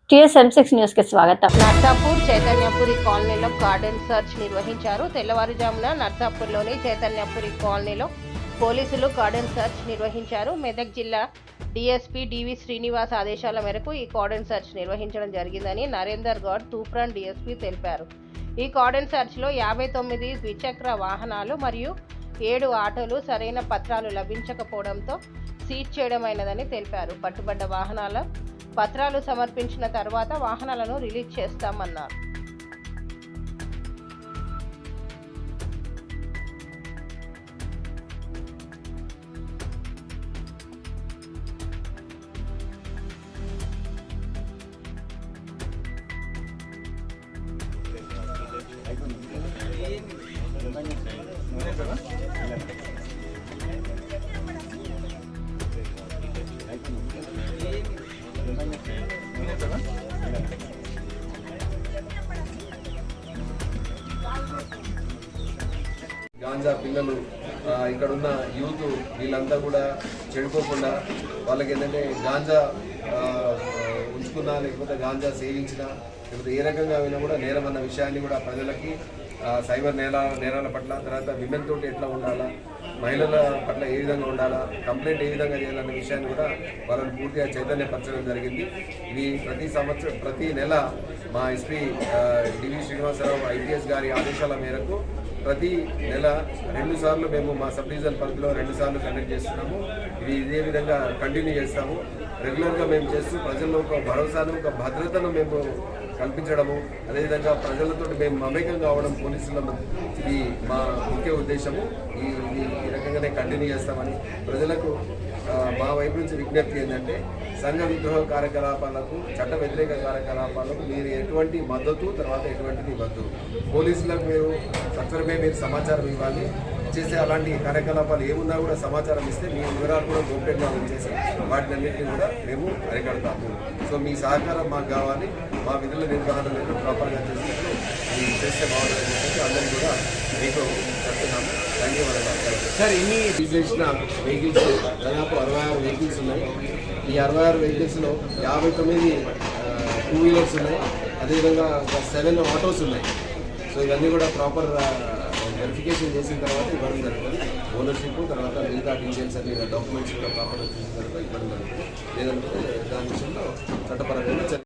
TSM6 news కి స్వాగతం. నర్సాపూర్ చైతన్యపురి కాలనీలో కార్డన్ సర్చ్ నిర్వహించారు. తెల్లవారుజామున నర్సాపూర్లోని చైతన్యపురి కాలనీలో పోలీసులు కార్డన్ సర్చ్ నిర్వహించారు. మెదక్ జిల్లా డీఎస్పీ డివి శ్రీనివాస్ ఆదేశాల మేరకు ఈ కార్డన్ సర్చ్ నిర్వహించడం జరిగిందని నరేందర్ గౌడ్ తూప్రాన్ డీఎస్పీ తెలిపారు. ఈ కార్డన్ సర్చ్లో 59 ద్విచక్ర వాహనాలు మరియు 7 ఆటోలు సరైన పత్రాలు లభించకపోవడంతో సీజ్ చేయడమైనదని తెలిపారు. పట్టుబడ్డ వాహనాల పత్రాలు సమర్పించిన తర్వాత వాహనాలను రిలీజ్ చేస్తామన్నారు. గాంజా పిల్లలు ఇక్కడున్న యూత్ వీళ్ళంతా కూడా చెడిపోకుండా వాళ్ళకి ఏంటంటే గాంజా ఉంచుకున్నా లేకపోతే గాంజా సేవించినా లేకపోతే ఏ రకంగా అయినా కూడా నేరం అన్న విషయాన్ని కూడా ప్రజలకి సైబర్ నేరాల పట్ల, తర్వాత విమెన్ తోటి ఎట్లా ఉండాలా, మహిళల పట్ల ఏ విధంగా ఉండాలా, కంప్లైంట్ ఏ విధంగా చేయాలన్న విషయాన్ని కూడా వాళ్ళని పూర్తిగా చైతన్యపరచడం జరిగింది. ఇది ప్రతి నెల మా ఎస్పీ డివి శ్రీనివాసరావు ఐపీఎస్ గారి ఆదేశాల మేరకు ప్రతి నెల 2 సార్లు మేము మా సబ్ డివిజన్ పరిధిలో 2 సార్లు కండక్ట్ చేస్తున్నాము. ఇదే విధంగా కంటిన్యూ చేస్తాము. రెగ్యులర్గా మేము చేస్తూ ప్రజల్లో ఒక భరోసాను, ఒక భద్రతను మేము కల్పించడము, అదేవిధంగా ప్రజలతో మేము మమేకం కావడం పోలీసుల ఇది మా ముఖ్య ఉద్దేశము. ఈ రకంగానే కంటిన్యూ చేస్తామని ప్రజలకు మా వైపు నుంచి విజ్ఞప్తి ఏంటంటే, సంఘ విద్రోహ కార్యకలాపాలకు, చట్ట వ్యతిరేక కార్యకలాపాలకు మీరు ఎటువంటి మద్దతు, తర్వాత ఎటువంటిది ఇవ్వద్దు. పోలీసులకు మీరు సత్వరమే మీరు సమాచారం ఇవ్వాలి. చేసే అలాంటి కార్యకలాపాలు ఏమున్నా కూడా సమాచారం ఇస్తే మీ వివరాలు కూడా గోప్యంగా ఉంచేసి వాటినన్నింటినీ కూడా మేము అరికడతాము. సో మీ సహకారం మాకు కావాలి. మా విధుల నిర్వహణను ప్రాపర్గా చేసినట్టు మీరు చేస్తే బాగుంటుందని చెప్పి అందరికీ కూడా మీకు చెప్తున్నాము. ధన్యవాదాలు. సార్, ఇన్ని చేసిన వెహికల్స్ దాదాపు 66 వెహికల్స్ ఉన్నాయి. ఈ 66 వెహికల్స్లో 59 2 వీలర్స్ ఉన్నాయి. అదేవిధంగా 7 ఆటోస్ ఉన్నాయి. సో ఇవన్నీ కూడా ప్రాపర్ వెరిఫికేషన్ చేసిన తర్వాత ఇవ్వడం జరుగుతుంది. ఓనర్షిప్, తర్వాత మిగతా డీటెయిల్స్ అన్ని డాక్యుమెంట్స్ కూడా ప్రాపర్గా చూసిన తర్వాత ఇవ్వడం జరుగుతుంది. లేదంటే దాని విషయంలో చట్టపరంగా